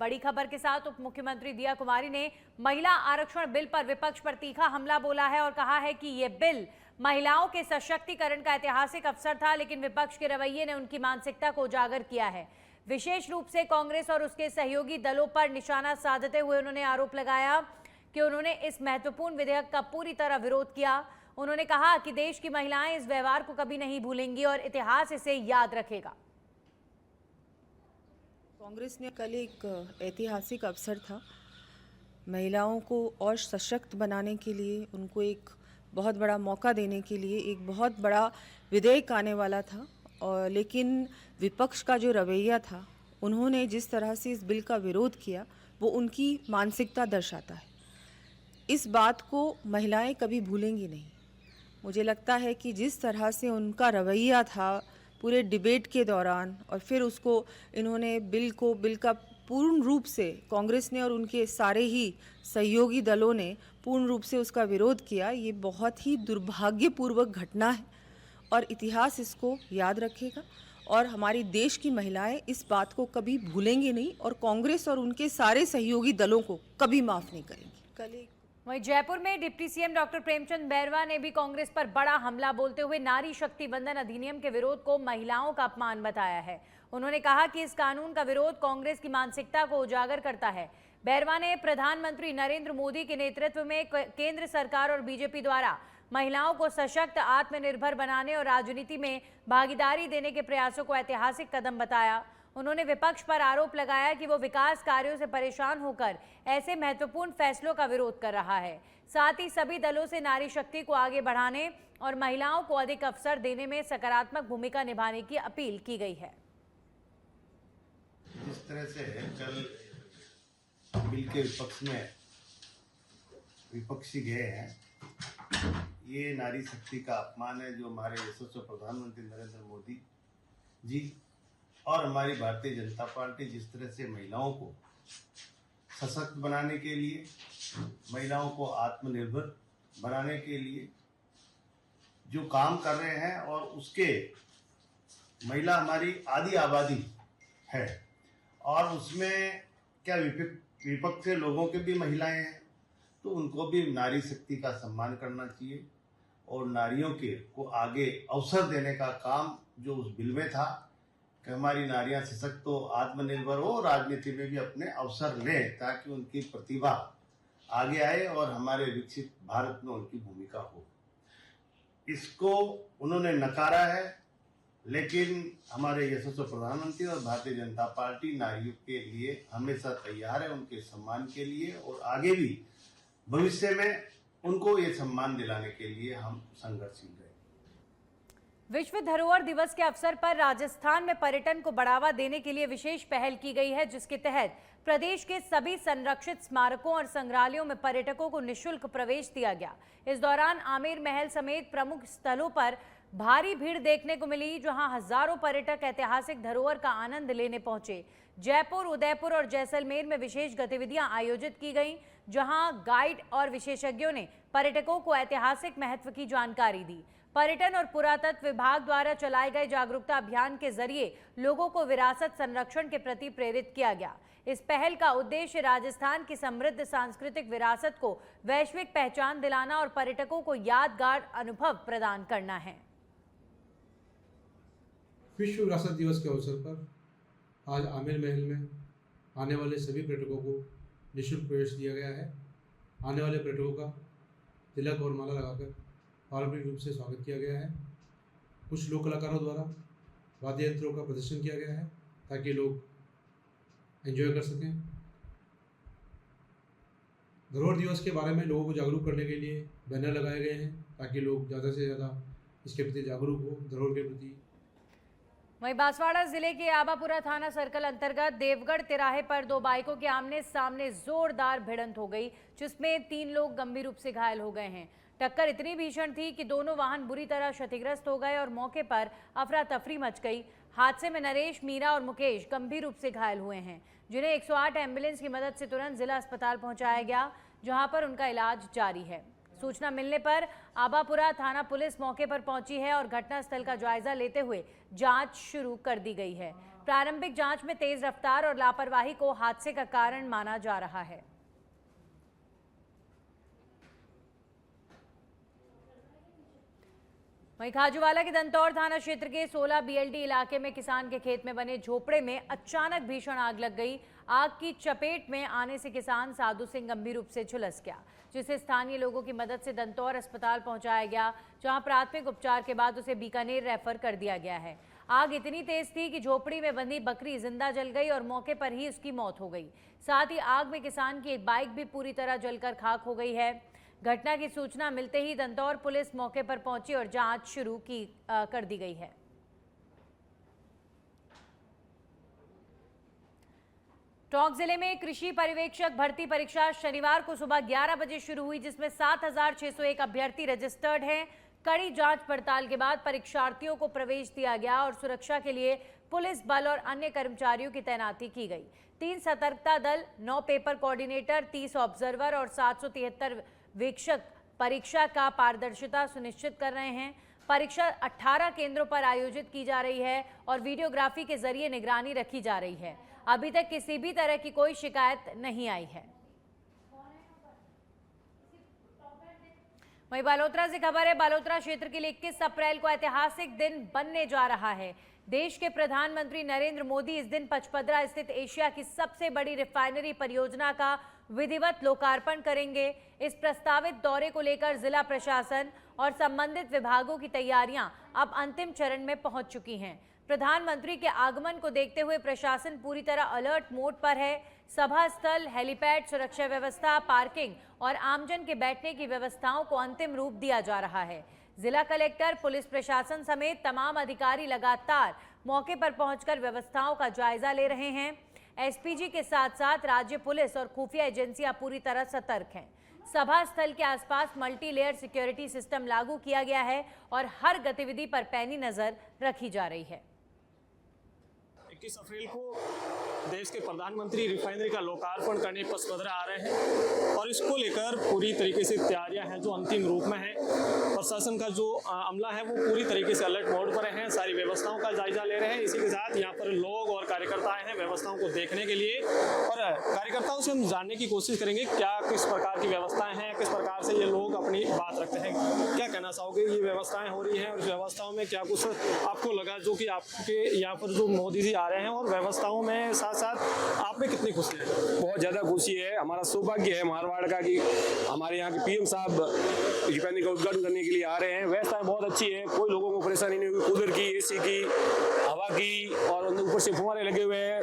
बड़ी खबर के साथ उप मुख्यमंत्री दिया कुमारी ने महिला आरक्षण बिल पर विपक्ष पर तीखा हमला बोला है और कहा है कि यह बिल महिलाओं के सशक्तिकरण का ऐतिहासिक अवसर था, लेकिन विपक्ष के रवैये ने उनकी मानसिकता को उजागर किया है। विशेष रूप से कांग्रेस और उसके सहयोगी दलों पर निशाना साधते हुए उन्होंने आरोप लगाया कि उन्होंने इस महत्वपूर्ण विधेयक का पूरी तरह विरोध किया। उन्होंने कहा कि देश की महिलाएं इस व्यवहार को कभी नहीं भूलेंगी और इतिहास इसे याद रखेगा। कांग्रेस ने कल एक ऐतिहासिक अवसर था, महिलाओं को और सशक्त बनाने के लिए, उनको एक बहुत बड़ा मौका देने के लिए एक बहुत बड़ा विधेयक आने वाला था। और लेकिन विपक्ष का जो रवैया था, उन्होंने जिस तरह से इस बिल का विरोध किया, वो उनकी मानसिकता दर्शाता है। इस बात को महिलाएं कभी भूलेंगी नहीं। मुझे लगता है कि जिस तरह से उनका रवैया था पूरे डिबेट के दौरान, और फिर उसको इन्होंने बिल का पूर्ण रूप से कांग्रेस ने और उनके सारे ही सहयोगी दलों ने पूर्ण रूप से उसका विरोध किया, ये बहुत ही दुर्भाग्यपूर्वक घटना है और इतिहास इसको याद रखेगा। और हमारी देश की महिलाएं इस बात को कभी भूलेंगी नहीं और कांग्रेस और उनके सारे सहयोगी दलों को कभी माफ़ नहीं करेंगी। वहीं जयपुर में deputy CM doctor Premchand Bairwa ने भी कांग्रेस पर बड़ा हमला बोलते हुए नारी शक्ति वंदन अधिनियम के विरोध को महिलाओं का अपमान बताया है। उन्होंने कहा कि इस कानून का विरोध कांग्रेस की मानसिकता को उजागर करता है। बैरवा ने प्रधानमंत्री नरेंद्र मोदी के नेतृत्व में केंद्र सरकार और बीजेपी द्वारा महिलाओं को सशक्त, आत्मनिर्भर बनाने और राजनीति में भागीदारी देने के प्रयासों को ऐतिहासिक कदम बताया। उन्होंने विपक्ष पर आरोप लगाया कि वो विकास कार्यों से परेशान होकर ऐसे महत्वपूर्ण फैसलों का विरोध कर रहा है। साथ ही सभी दलों से नारी शक्ति को आगे बढ़ाने और महिलाओं को अधिक अवसर देने में सकारात्मक भूमिका निभाने की अपील की गई है। जिस तरह से कल बिल के विपक्ष में विपक्षी गए हैं, ये नारी शक्ति का अपमान है जो हमारे यशस्वी प्रधानमंत्री नरेंद्र मोदी जी और हमारी भारतीय जनता पार्टी जिस तरह से महिलाओं को सशक्त बनाने के लिए, महिलाओं को आत्मनिर्भर बनाने के लिए जो काम कर रहे हैं, और उसके महिला हमारी आधी आबादी है और उसमें क्या विपक्ष के लोगों के भी महिलाएं हैं, तो उनको भी नारी शक्ति का सम्मान करना चाहिए और नारियों के को आगे अवसर देने का काम जो उस बिल में था कि हमारी नारियां सशक्त हो, आत्मनिर्भर हो, राजनीति में भी अपने अवसर लें ताकि उनकी प्रतिभा आगे आए और हमारे विकसित भारत में उनकी भूमिका हो। इसको उन्होंने नकारा है, लेकिन हमारे यशस्वी प्रधानमंत्री और भारतीय जनता पार्टी नारियों के लिए हमेशा तैयार है, उनके सम्मान के लिए, और आगे भी भविष्य में उनको ये सम्मान दिलाने के लिए हम संघर्षशील रहेंगे। विश्व धरोहर दिवस के अवसर पर राजस्थान में पर्यटन को बढ़ावा देने के लिए विशेष पहल की गई है, जिसके तहत प्रदेश के सभी संरक्षित स्मारकों और संग्रहालयों में पर्यटकों को निःशुल्क प्रवेश दिया गया। इस दौरान आमेर महल समेत प्रमुख स्थलों पर भारी भीड़ देखने को मिली, जहां हजारों पर्यटक ऐतिहासिक धरोहर का आनंद लेने पहुंचे। जयपुर, उदयपुर और जैसलमेर में विशेष गतिविधियां आयोजित की गईं, जहां गाइड और विशेषज्ञों ने पर्यटकों को ऐतिहासिक महत्व की जानकारी दी। पर्यटन और पुरातत्व विभाग द्वारा चलाए गए जागरूकता अभियान के जरिए लोगों को विरासत संरक्षण के प्रति प्रेरित किया गया। इस पहल का उद्देश्य राजस्थान की समृद्ध सांस्कृतिक विरासत को वैश्विक पहचान दिलाना और पर्यटकों को यादगार अनुभव प्रदान करना है। विश्व विरासत दिवस के अवसर पर आज आमेर महल में आने वाले सभी पर्यटकों को निःशुल्क प्रवेश दिया गया है। आने वाले पर्यटकों का तिलक और माला लगाकर पारंपरिक रूप से स्वागत किया गया है। कुछ लोक कलाकारों द्वारा वाद्य यंत्रों का प्रदर्शन किया गया है ताकि लोग एंजॉय कर सकें। धरोहर दिवस के बारे में लोगों को जागरूक करने के लिए बैनर लगाए गए हैं ताकि लोग ज़्यादा से ज़्यादा इसके प्रति जागरूक हो, धरोहर के प्रति। वहीं बांसवाड़ा जिले के आबापुरा थाना सर्कल अंतर्गत देवगढ़ तिराहे पर दो बाइकों के आमने सामने जोरदार भिड़ंत हो गई, जिसमें 3 लोग गंभीर रूप से घायल हो गए हैं। टक्कर इतनी भीषण थी कि दोनों वाहन बुरी तरह क्षतिग्रस्त हो गए और मौके पर अफरा तफरी मच गई। हादसे में नरेश, मीरा और मुकेश गंभीर रूप से घायल हुए हैं, जिन्हें 108 एम्बुलेंस की मदद से तुरंत जिला अस्पताल पहुंचाया गया, जहां पर उनका इलाज जारी है। सूचना मिलने पर आबापुरा थाना पुलिस मौके पर पहुंची है और घटनास्थल का जायजा लेते हुए जांच शुरू कर दी गई है। प्रारंभिक जांच में तेज रफ्तार और लापरवाही को हादसे का कारण माना जा रहा है। वहीं खाजूवाला के दंतौर थाना क्षेत्र के 16 BLD इलाके में किसान के खेत में बने झोपड़े में अचानक भीषण आग लग गई। आग की चपेट में आने से किसान साधु सिंह गंभीर रूप से झुलस गया, जिसे स्थानीय लोगों की मदद से दंतौर अस्पताल पहुंचाया गया, जहां प्राथमिक उपचार के बाद उसे बीकानेर रेफर कर दिया गया है। आग इतनी तेज थी कि झोपड़ी में बंधी बकरी जिंदा जल गई और मौके पर ही उसकी मौत हो गई। साथ ही आग में किसान की एक बाइक भी पूरी तरह जलकर खाक हो गई है। घटना की सूचना मिलते ही दंतौर पुलिस मौके पर पहुंची और जांच शुरू कर दी गई है। टोंक जिले में कृषि पर्यवेक्षक भर्ती परीक्षा शनिवार को सुबह 11 बजे शुरू हुई, जिसमें 7,601 अभ्यर्थी रजिस्टर्ड हैं। कड़ी जांच पड़ताल के बाद परीक्षार्थियों को प्रवेश दिया गया और सुरक्षा के लिए पुलिस बल और अन्य कर्मचारियों की तैनाती की गई। 3 सतर्कता दल, 9 पेपर कोऑर्डिनेटर, 30 ऑब्जर्वर और 773 वीक्षक परीक्षा का पारदर्शिता सुनिश्चित कर रहे हैं। परीक्षा 18 केंद्रों पर आयोजित की जा रही है और वीडियोग्राफी के जरिए निगरानी रखी जा रही है। अभी तक किसी भी तरह की कोई शिकायत नहीं आई है। वहीं बालोतरा से खबर है, बालोतरा क्षेत्र के लिए 21 अप्रैल को ऐतिहासिक दिन बनने जा रहा है। देश के प्रधानमंत्री नरेंद्र मोदी इस दिन पचपदरा स्थित एशिया की सबसे बड़ी रिफाइनरी परियोजना का विधिवत लोकार्पण करेंगे। इस प्रस्तावित दौरे को लेकर जिला प्रशासन और संबंधित विभागों की तैयारियां अब अंतिम चरण में पहुंच चुकी हैं। प्रधानमंत्री के आगमन को देखते हुए प्रशासन पूरी तरह अलर्ट मोड पर है। सभा स्थल, हेलीपैड, सुरक्षा व्यवस्था, पार्किंग और आमजन के बैठने की व्यवस्थाओं को अंतिम रूप दिया जा रहा है। जिला कलेक्टर, पुलिस प्रशासन समेत तमाम अधिकारी लगातार मौके पर पहुंचकर व्यवस्थाओं का जायजा ले रहे हैं। एसपीजी के साथ साथ राज्य पुलिस और खुफिया एजेंसियां पूरी तरह सतर्क हैं। सभा स्थल के आसपास मल्टी लेयर सिक्योरिटी सिस्टम लागू किया गया है और हर गतिविधि पर पैनी नजर रखी जा रही है। 21 अप्रैल को देश के प्रधानमंत्री रिफाइनरी का लोकार्पण करने पचपदरा आ रहे हैं और इसको लेकर पूरी तरीके से तैयारियां हैं जो अंतिम रूप में है। प्रशासन का जो अमला है वो पूरी तरीके से अलर्ट मोड पर हैं, सारी व्यवस्थाओं का जायजा ले रहे हैं। इसी के साथ यहाँ पर लोग और कार्यकर्ता आए हैं व्यवस्थाओं को देखने के लिए और कार्यकर्ताओं से हम जानने की कोशिश करेंगे क्या किस प्रकार की व्यवस्थाएं हैं, किस प्रकार से ये लोग अपनी बात रखते हैं। क्या कहना चाहोगे, ये व्यवस्थाएं हो रही हैं और इस व्यवस्थाओं में क्या कुछ आपको लगा जो कि आपके यहाँ पर जो मोदी जी आ रहे हैं और व्यवस्थाओं में साथ साथ आप में कितनी खुशी है? बहुत ज़्यादा खुशी है। हमारा सौभाग्य है मारवाड़ का कि हमारे यहाँ के पीएम साहब रिफाइनरी का उद्घाटन करने के लिए आ रहे हैं। व्यवस्थाएं बहुत अच्छी है, कोई लोगों को परेशानी नहीं होगी। कूलर की, एसी की, हवा की और ऊपर से फुहारे लगे हुए हैं।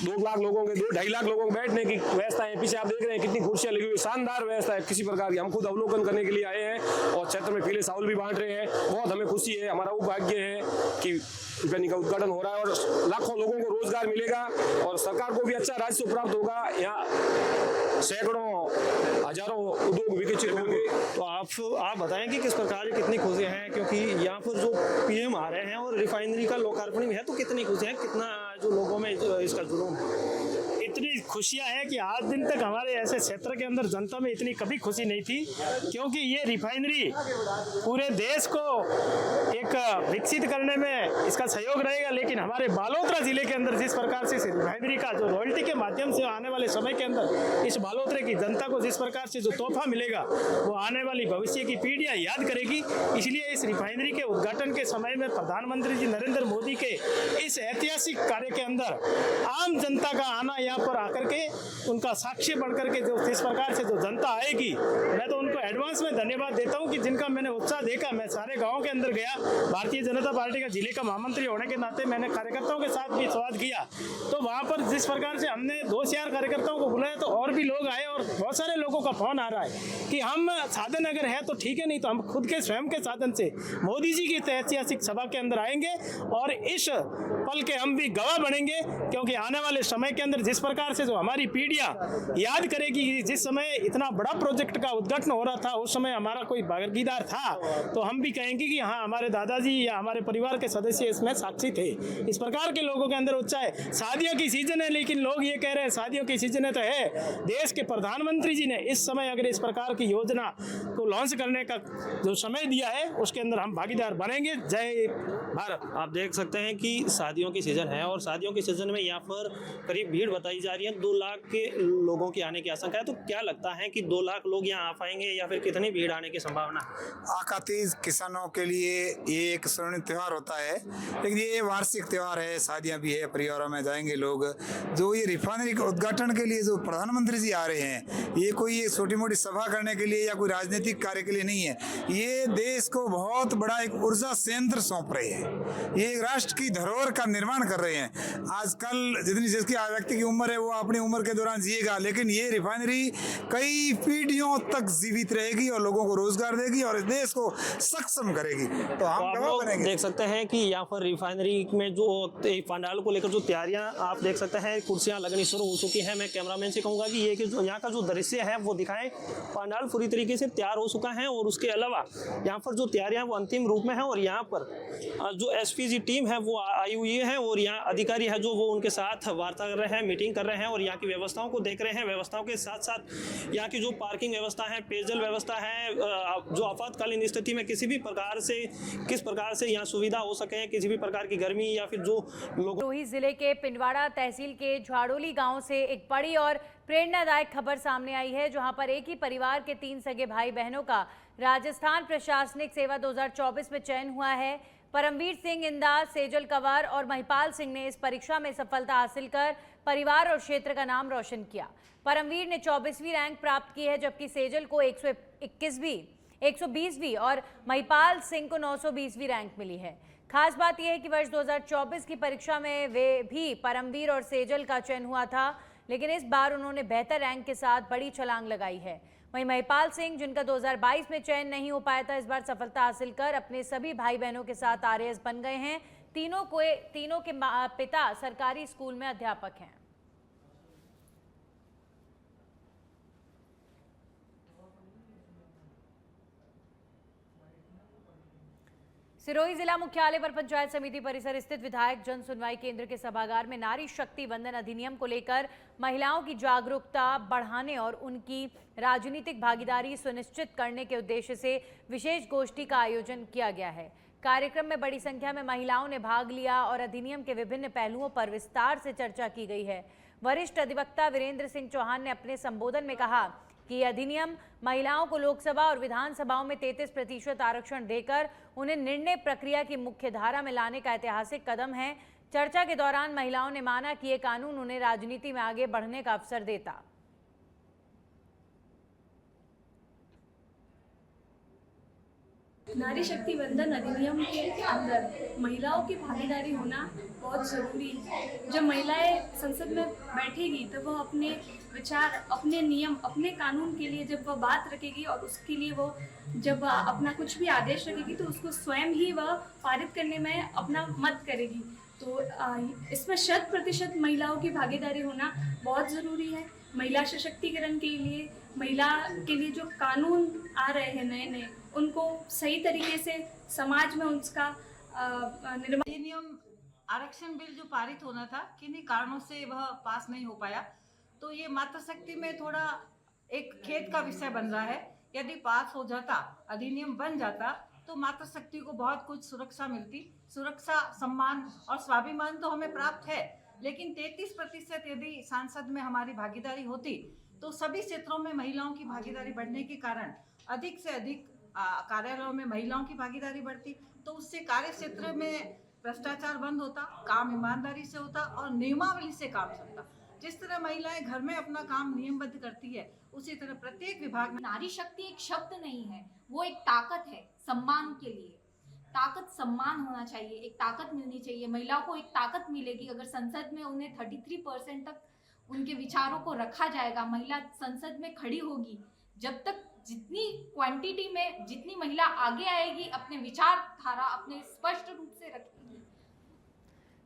2 लाख लोगों के 2-2.5 लाख लोगों को बैठने की व्यवस्था है। पीछे आप देख रहे हैं कितनी कुर्सियां लगी हुई, शानदार व्यवस्था है किसी प्रकार की। हम खुद अवलोकन करने के लिए आए हैं और क्षेत्र में पीले चावल भी बांट रहे हैं। बहुत हमें खुशी है, हमारा वो भाग्य है कि रिफाइनरी का उद्घाटन हो रहा है और लाखों लोगों को रोजगार मिलेगा और सरकार को भी अच्छा राजस्व प्राप्त होगा। यहाँ सैकड़ों हजारों उद्योग विकसित होंगे। तो आप बताएं कि किस प्रकार की कितनी खुशी हैं, क्योंकि यहाँ पर जो पीएम आ रहे हैं और रिफाइनरी का लोकार्पण भी है, तो कितनी खुशी है, कितना जो लोगों में इसका जुनून है? इतनी खुशियां हैं कि आज दिन तक हमारे ऐसे क्षेत्र के अंदर जनता में इतनी कभी खुशी नहीं थी, क्योंकि ये रिफाइनरी पूरे देश को एक विकसित करने में इसका सहयोग रहेगा। लेकिन हमारे बालोतरा जिले के अंदर जिस प्रकार से रिफाइनरी का जो रॉयल्टी के माध्यम से आने वाले समय के अंदर इस बालोतरे की जनता को जिस प्रकार से जो तोहफा मिलेगा वो आने वाली भविष्य की पीढ़ियां याद करेगी। इसलिए इस रिफाइनरी के उद्घाटन के समय में प्रधानमंत्री जी नरेंद्र मोदी के इस ऐतिहासिक कार्य के अंदर आम जनता का आना, यहाँ पर आकर के उनका साक्ष्य बढ़कर के जो जिस प्रकार से जो जनता आएगी, मैं तो उनको एडवांस में धन्यवाद देता हूं कि जिनका मैंने उत्साह देखा। मैं सारे गांव के अंदर गया, भारतीय जनता पार्टी का जिले का महामंत्री होने के नाते मैंने कार्यकर्ताओं के साथ भी संवाद किया, तो वहां पर जिस प्रकार से हमने 2-4 कार्यकर्ताओं को बुलाया तो और भी लोग आए और बहुत सारे लोगों का फोन आ रहा है कि हम साधन अगर है तो ठीक है, नहीं तो हम खुद के स्वयं के साधन से मोदी जी की ऐतिहासिक सभा के अंदर आएंगे और इस पल के हम भी गवाह बनेंगे। क्योंकि आने वाले समय के अंदर जिस प्रकार से जो हमारी पीढ़ियां याद करेगी कि जिस समय इतना बड़ा प्रोजेक्ट का उद्घाटन हो रहा था उस समय हमारा कोई भागीदार था, तो हम भी कहेंगे कि हाँ, हमारे दादाजी या हमारे परिवार के सदस्य इसमें साक्षी थे। इस प्रकार के लोगों के अंदर उत्साह है। शादियों की सीजन है, लेकिन लोग ये कह रहे हैं शादियों की सीजन है तो है, देश के प्रधानमंत्री जी ने इस समय अगर इस प्रकार की योजना को लॉन्च करने का जो समय दिया है उसके अंदर हम भागीदार बनेंगे। जय भारत। आप देख सकते हैं कि शादियों की सीज़न है और शादियों के सीज़न में यहाँ पर करीब भीड़ बताई जा रही है 2 लाख के लोगों की आने की आशंका है। तो क्या लगता है कि 2 लाख लोग यहाँ आ पाएंगे या फिर कितनी भीड़ आने की संभावना है? आका तीज किसानों के लिए ये एक स्वर्णिम त्यौहार होता है, लेकिन ये वार्षिक त्यौहार है, शादियां भी है, परिवारों में जाएंगे लोग। जो ये रिफाइनरी के उद्घाटन के लिए जो प्रधानमंत्री जी आ रहे हैं, ये कोई ये छोटी मोटी सभा करने के लिए या कोई राजनीतिक कार्य के लिए नहीं है, ये देश को बहुत बड़ा एक ऊर्जा संयंत्र सौंप रहे हैं, ये राष्ट्र की धरोहर का निर्माण कर रहे हैं। आजकल जितनी जिसकी व्यक्ति की उम्र है वो अपनी उम्र के दौरान जिएगा, लेकिन ये रिफाइनरी कई पीढ़ियों तक जीवित रहेगी और लोगों को रोजगार देगी और इस देश को सक्षम करेगी। तो हम आप गवाह लोग बनेंगे। देख सकते हैं कि यहाँ पर रिफाइनरी में जो पंडाल को लेकर जो तैयारियां आप देख सकते हैं, कुर्सियां लगनी शुरू हो चुकी हैं। मैं कैमरामैन से कहूँगा कि ये कि यहाँ का जो दृश्य है वो दिखाएं। पंडाल पूरी तरीके से तैयार हो चुका है और उसके अलावा यहाँ पर जो तैयारियां वो अंतिम रूप में है और यहाँ पर जो एसपीजी टीम है वो आई हुई है और यहाँ अधिकारी है जो वो उनके साथ वार्ता कर रहे हैं, मीटिंग कर रहे हैं और यहाँ की व्यवस्थाओं को देख रहे हैं। व्यवस्थाओं के साथ साथ यहाँ की जो पार्किंग व्यवस्था है, पेयजल व्यवस्था है, जो आपातकालीन स्थिति में किसी भी प्रकार से किस प्रकार से यहाँ सुविधा हो सके, किसी भी प्रकार की गर्मी या फिर जो लोग। सिरोही जिले के पिंडवाड़ा तहसील के झाड़ोली गांव से एक बड़ी और प्रेरणादायक खबर सामने आई है, जहां पर एक ही परिवार के 3 सगे भाई बहनों का राजस्थान प्रशासनिक सेवा 2024 में चयन हुआ है। परमवीर सिंह इंदा, सेजल कंवर और महिपाल सिंह ने इस परीक्षा में सफलता हासिल कर परिवार और क्षेत्र का नाम रोशन किया। परमवीर ने 24वीं रैंक प्राप्त की है, जबकि सेजल को 120वीं और महिपाल सिंह को 920वीं रैंक मिली है। खास बात यह है कि वर्ष 2024 की परीक्षा में वे भी परमवीर और सेजल का चयन हुआ था, लेकिन इस बार उन्होंने बेहतर रैंक के साथ बड़ी छलांग लगाई है। वहीं महिपाल सिंह, जिनका 2022 में चयन नहीं हो पाया था, इस बार सफलता हासिल कर अपने सभी भाई बहनों के साथ आरएएस बन गए हैं। तीनों के पिता सरकारी स्कूल में अध्यापक हैं। सिरोही जिला मुख्यालय पर पंचायत समिति परिसर स्थित विधायक जन सुनवाई केंद्र के सभागार में नारी शक्ति वंदन अधिनियम को लेकर महिलाओं की जागरूकता बढ़ाने और उनकी राजनीतिक भागीदारी सुनिश्चित करने के उद्देश्य से विशेष गोष्ठी का आयोजन किया गया है। कार्यक्रम में बड़ी संख्या में महिलाओं ने भाग लिया और अधिनियम के विभिन्न पहलुओं पर विस्तार से चर्चा की गई है। वरिष्ठ अधिवक्ता वीरेंद्र सिंह चौहान ने अपने संबोधन में कहा कि यह अधिनियम महिलाओं को लोकसभा और विधानसभाओं में 33% आरक्षण देकर उन्हें निर्णय प्रक्रिया की मुख्य धारा में लाने का ऐतिहासिक कदम है। चर्चा के दौरान महिलाओं ने माना कि यह कानून उन्हें राजनीति में आगे बढ़ने का अवसर देता। नारी शक्ति वंदन अधिनियम के अंदर महिलाओं की भागीदारी होना बहुत ज़रूरी है। जब महिलाएं संसद में बैठेगी तो वह अपने विचार, अपने नियम, अपने कानून के लिए जब वह बात रखेगी और उसके लिए वो जब अपना कुछ भी आदेश रखेगी तो उसको स्वयं ही वह पारित करने में अपना मत करेगी। तो इसमें 100% महिलाओं की भागीदारी होना बहुत ज़रूरी है। महिला सशक्तिकरण के लिए, महिला के लिए जो कानून आ रहे हैं नए नए, उनको सही तरीके से समाज में उसका निर्माण। अधिनियम आरक्षण बिल जो पारित होना था, किन्हीं कारणों से वह पास नहीं हो पाया, तो ये मातृशक्ति में थोड़ा एक खेद का विषय बन रहा है। यदि पास हो जाता, अधिनियम बन जाता, तो मातृशक्ति को बहुत कुछ सुरक्षा मिलती। सुरक्षा, सम्मान और स्वाभिमान तो हमें प्राप्त है, लेकिन 33% यदि सांसद में हमारी भागीदारी होती तो सभी क्षेत्रों में महिलाओं की भागीदारी बढ़ने के कारण अधिक से अधिक कार्यालयों में महिलाओं की भागीदारी बढ़ती, तो उससे कार्य क्षेत्र में भ्रष्टाचार बंद होता, काम ईमानदारी से होता और नियमावली से काम चलता। जिस तरह महिलाएं घर में अपना काम नियमबद्ध करती है, उसी तरह प्रत्येक विभाग में। नारी शक्ति एक शब्द नहीं है, वो एक ताकत है। सम्मान के लिए ताकत, सम्मान होना चाहिए, एक ताकत मिलनी चाहिए। महिलाओं को एक ताकत मिलेगी अगर संसद में उन्हें 33% तक उनके विचारों को रखा जाएगा। महिला संसद में खड़ी होगी, जब तक जितनी क्वांटिटी में जितनी महिला आगे आएगी, अपने विचारधारा अपने स्पष्ट रूप से रखेगी।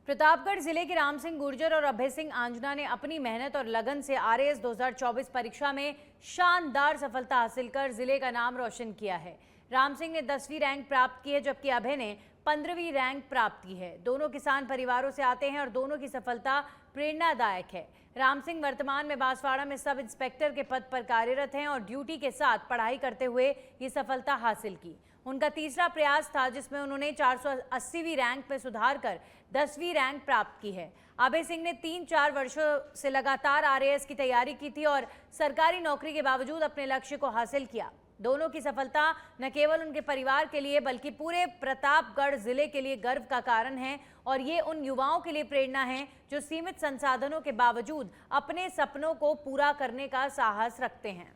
प्रतापगढ़ जिले के राम सिंह गुर्जर और अभय सिंह आंजना ने अपनी मेहनत और लगन से आरएएस 2024 परीक्षा में शानदार सफलता हासिल कर जिले का नाम रोशन किया है। राम सिंह ने 10वीं रैंक प्राप्त की है, जबकि अभय ने 15वीं रैंक प्राप्त की है। दोनों किसान परिवारों से आते हैं और दोनों की सफलता प्रेरणादायक है। राम सिंह वर्तमान में बांसवाड़ा में सब इंस्पेक्टर के पद पर कार्यरत हैं और ड्यूटी के साथ पढ़ाई करते हुए ये सफलता हासिल की। उनका तीसरा प्रयास था जिसमें उन्होंने 480वीं रैंक में सुधार कर 10वीं रैंक प्राप्त की है। अभय सिंह ने 3-4 वर्षों से लगातार RAS की तैयारी की थी और सरकारी नौकरी के बावजूद अपने लक्ष्य को हासिल किया। दोनों की सफलता न केवल उनके परिवार के लिए बल्कि पूरे प्रतापगढ़ जिले के लिए गर्व का कारण है और ये उन युवाओं के लिए प्रेरणा है जो सीमित संसाधनों के बावजूद अपने सपनों को पूरा करने का साहस रखते हैं।